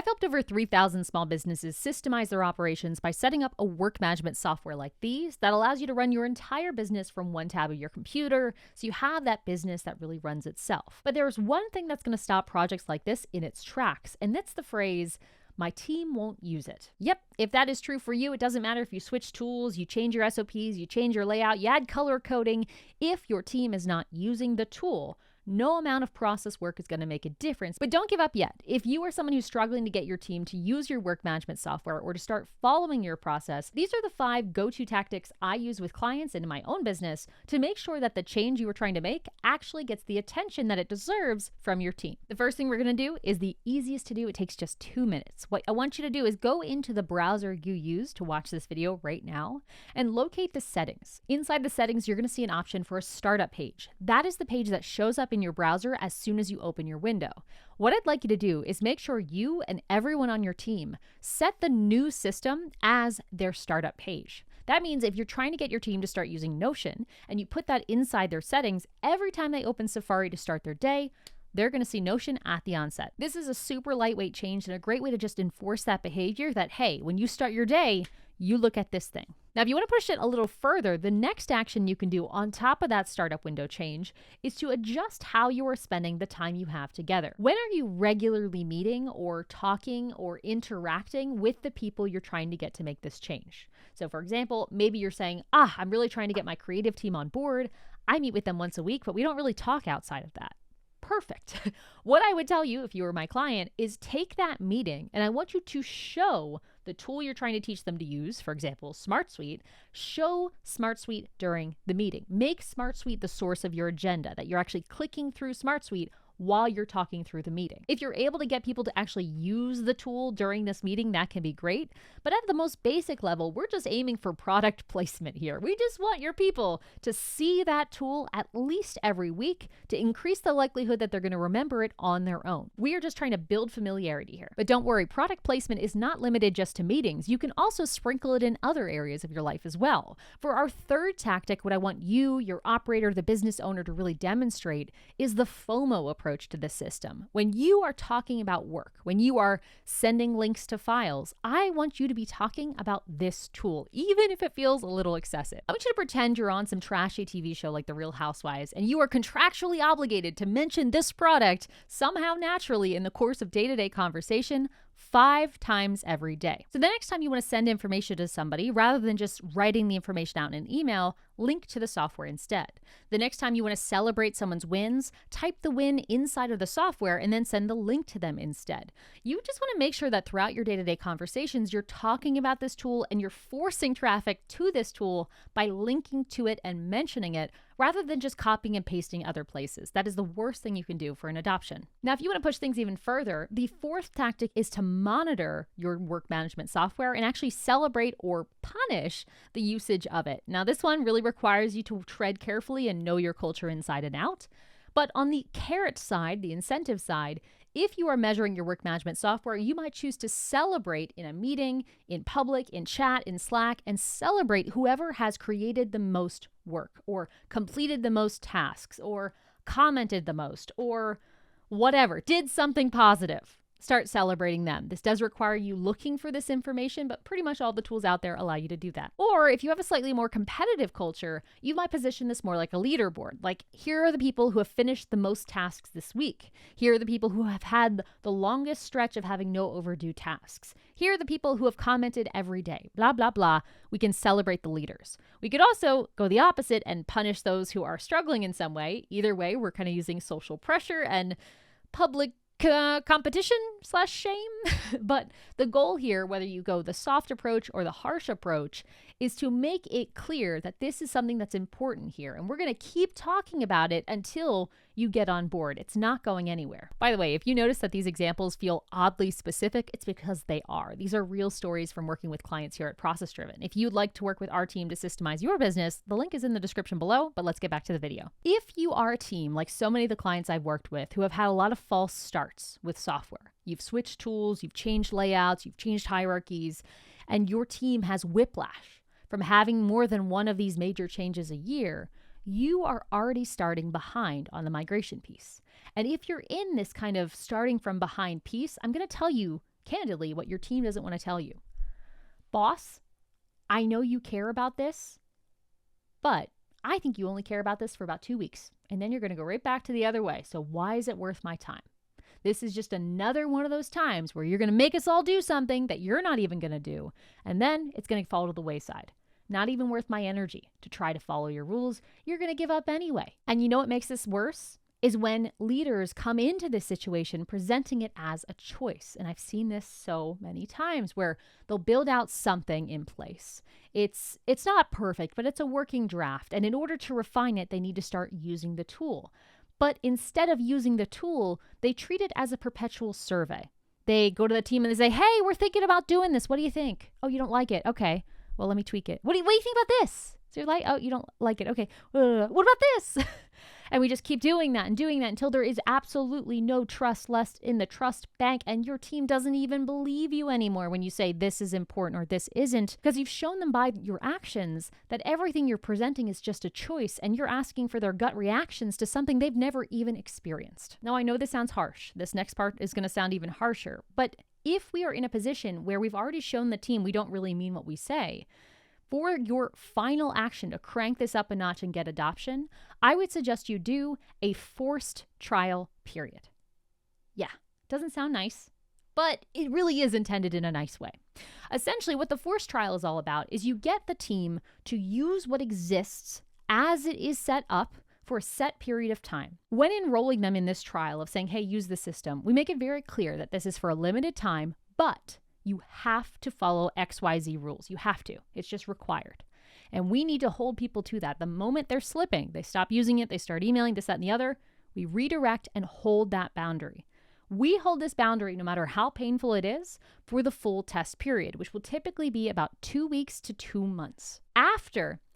I've helped over 3,000 small businesses systemize their operations by setting up a work management software like these that allows you to run your entire business from one tab of your computer, so you have that business that really runs itself. But there's one thing that's going to stop projects like this in its tracks, and that's the phrase, "My team won't use it." Yep, if that is true for you, it doesn't matter if you switch tools, you change your SOPs, you change your layout, you add color coding. If your team is not using the tool, no amount of process work is going to make a difference. But don't give up yet. If you are someone who's struggling to get your team to use your work management software or to start following your process, these are the 5 go-to tactics I use with clients and in my own business to make sure that the change you are trying to make actually gets the attention that it deserves from your team. The first thing we're going to do is the easiest to do. It takes just 2 minutes. What I want you to do is go into the browser you use to watch this video right now and locate the settings. Inside the settings, you're going to see an option for a startup page. That is the page that shows up in your browser as soon as you open your window. What I'd like you to do is make sure you and everyone on your team set the new system as their startup page. That means if you're trying to get your team to start using Notion and you put that inside their settings, every time they open Safari to start their day, they're going to see Notion at the onset. This is a super lightweight change and a great way to just enforce that behavior that, hey, when you start your day, you look at this thing. Now, if you want to push it a little further, the next action you can do on top of that startup window change is to adjust how you are spending the time you have together. When are you regularly meeting or talking or interacting with the people you're trying to get to make this change? So for example, maybe you're saying, I'm really trying to get my creative team on board. I meet with them once a week, but we don't really talk outside of that. Perfect. What I would tell you if you were my client is take that meeting and I want you to show the tool you're trying to teach them to use, for example, SmartSuite, show SmartSuite during the meeting. Make SmartSuite the source of your agenda, that you're actually clicking through SmartSuite while you're talking through the meeting. If you're able to get people to actually use the tool during this meeting, that can be great. But at the most basic level, we're just aiming for product placement here. We just want your people to see that tool at least every week to increase the likelihood that they're going to remember it on their own. We are just trying to build familiarity here. But don't worry, product placement is not limited just to meetings. You can also sprinkle it in other areas of your life as well. For our third tactic, what I want you, your operator, the business owner to really demonstrate is the FOMO approach to the system. When you are talking about work, when you are sending links to files, I want you to be talking about this tool, even if it feels a little excessive. I want you to pretend you're on some trashy TV show like The Real Housewives, and you are contractually obligated to mention this product somehow naturally in the course of day-to-day conversation 5 times every day. So the next time you want to send information to somebody, rather than just writing the information out in an email, link to the software instead. The next time you want to celebrate someone's wins, type the win inside of the software and then send the link to them instead. You just want to make sure that throughout your day-to-day conversations, you're talking about this tool and you're forcing traffic to this tool by linking to it and mentioning it, rather than just copying and pasting other places. That is the worst thing you can do for an adoption. Now, if you want to push things even further, the fourth tactic is to monitor your work management software and actually celebrate or punish the usage of it. Now, this one really requires you to tread carefully and know your culture inside and out. But on the carrot side, the incentive side, if you are measuring your work management software, you might choose to celebrate in a meeting, in public, in chat, in Slack, and celebrate whoever has created the most work or completed the most tasks or commented the most or whatever, did something positive. Start celebrating them. This does require you looking for this information, but pretty much all the tools out there allow you to do that. Or if you have a slightly more competitive culture, you might position this more like a leaderboard. Like, here are the people who have finished the most tasks this week. Here are the people who have had the longest stretch of having no overdue tasks. Here are the people who have commented every day. Blah, blah, blah. We can celebrate the leaders. We could also go the opposite and punish those who are struggling in some way. Either way, we're kind of using social pressure and public competition/shame. But the goal here, whether you go the soft approach or the harsh approach, is to make it clear that this is something that's important here. And we're going to keep talking about it until you get on board. It's not going anywhere. By the way, if you notice that these examples feel oddly specific, it's because they are. These are real stories from working with clients here at ProcessDriven. If you'd like to work with our team to systemize your business, the link is in the description below, but let's get back to the video. If you are a team like so many of the clients I've worked with who have had a lot of false starts with software, you've switched tools, you've changed layouts, you've changed hierarchies, and your team has whiplash from having more than one of these major changes a year, you are already starting behind on the migration piece. And if you're in this kind of starting from behind piece, I'm going to tell you, candidly, what your team doesn't want to tell you. Boss, I know you care about this, but I think you only care about this for about 2 weeks, and then you're going to go right back to the other way. So why is it worth my time? This is just another one of those times where you're going to make us all do something that you're not even going to do, and then it's going to fall to the wayside. Not even worth my energy to try to follow your rules. You're going to give up anyway. And you know what makes this worse? Is when leaders come into this situation presenting it as a choice. And I've seen this so many times where they'll build out something in place. It's not perfect, but it's a working draft. And in order to refine it, they need to start using the tool. But instead of using the tool, they treat it as a perpetual survey. They go to the team and they say, hey, we're thinking about doing this. What do you think? Oh, you don't like it? Okay, well, let me tweak it. What do you think about this? So you're like, oh, you don't like it. Okay, what about this? And we just keep doing that until there is absolutely no trust left in the trust bank, and your team doesn't even believe you anymore when you say this is important or this isn't, because you've shown them by your actions that everything you're presenting is just a choice, and you're asking for their gut reactions to something they've never even experienced. Now, I know this sounds harsh. This next part is going to sound even harsher, but if we are in a position where we've already shown the team we don't really mean what we say, for your final action to crank this up a notch and get adoption, I would suggest you do a forced trial period. Yeah, doesn't sound nice, but it really is intended in a nice way. Essentially, what the forced trial is all about is you get the team to use what exists as it is set up for a set period of time. When enrolling them in this trial of saying, hey, use the system, we make it very clear that this is for a limited time, but you have to follow XYZ rules. You have to. It's just required. And we need to hold people to that. The moment they're slipping, they stop using it, they start emailing this, that, and the other, we redirect and hold that boundary. We hold this boundary, no matter how painful it is, for the full test period, which will typically be about 2 weeks to 2 months.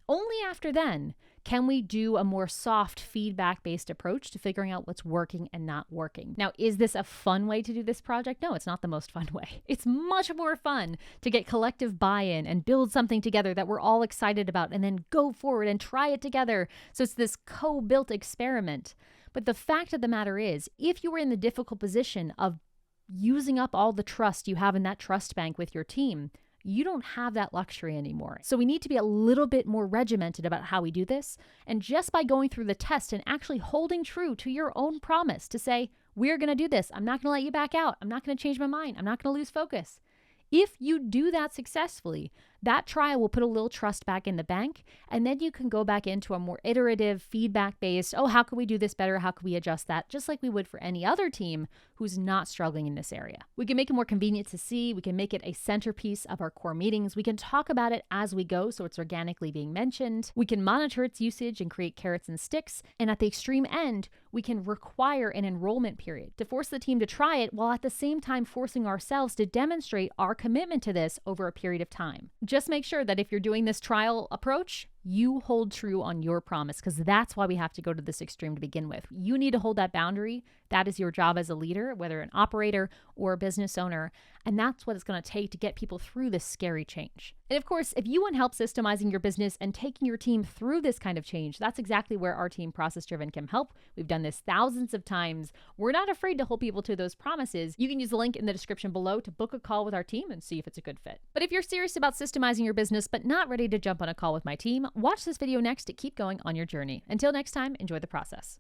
Only after then, can we do a more soft feedback-based approach to figuring out what's working and not working. Now, is this a fun way to do this project? No, it's not the most fun way. It's much more fun to get collective buy-in and build something together that we're all excited about and then go forward and try it together. So it's this co-built experiment. But the fact of the matter is, if you were in the difficult position of using up all the trust you have in that trust bank with your team, you don't have that luxury anymore. So we need to be a little bit more regimented about how we do this. And just by going through the test and actually holding true to your own promise to say, we're going to do this. I'm not going to let you back out. I'm not going to change my mind. I'm not going to lose focus. If you do that successfully, that trial will put a little trust back in the bank, and then you can go back into a more iterative, feedback-based, oh, how can we do this better? How can we adjust that? Just like we would for any other team who's not struggling in this area. We can make it more convenient to see. We can make it a centerpiece of our core meetings. We can talk about it as we go, so it's organically being mentioned. We can monitor its usage and create carrots and sticks. And at the extreme end, we can require an enrollment period to force the team to try it while at the same time forcing ourselves to demonstrate our commitment to this over a period of time. Just make sure that if you're doing this trial approach, you hold true on your promise, because that's why we have to go to this extreme to begin with. You need to hold that boundary. That is your job as a leader, whether an operator or a business owner. And that's what it's going to take to get people through this scary change. And of course, if you want help systemizing your business and taking your team through this kind of change, that's exactly where our team ProcessDriven can help. We've done this thousands of times. We're not afraid to hold people to those promises. You can use the link in the description below to book a call with our team and see if it's a good fit. But if you're serious about systemizing your business but not ready to jump on a call with my team, watch this video next to keep going on your journey. Until next time, enjoy the process.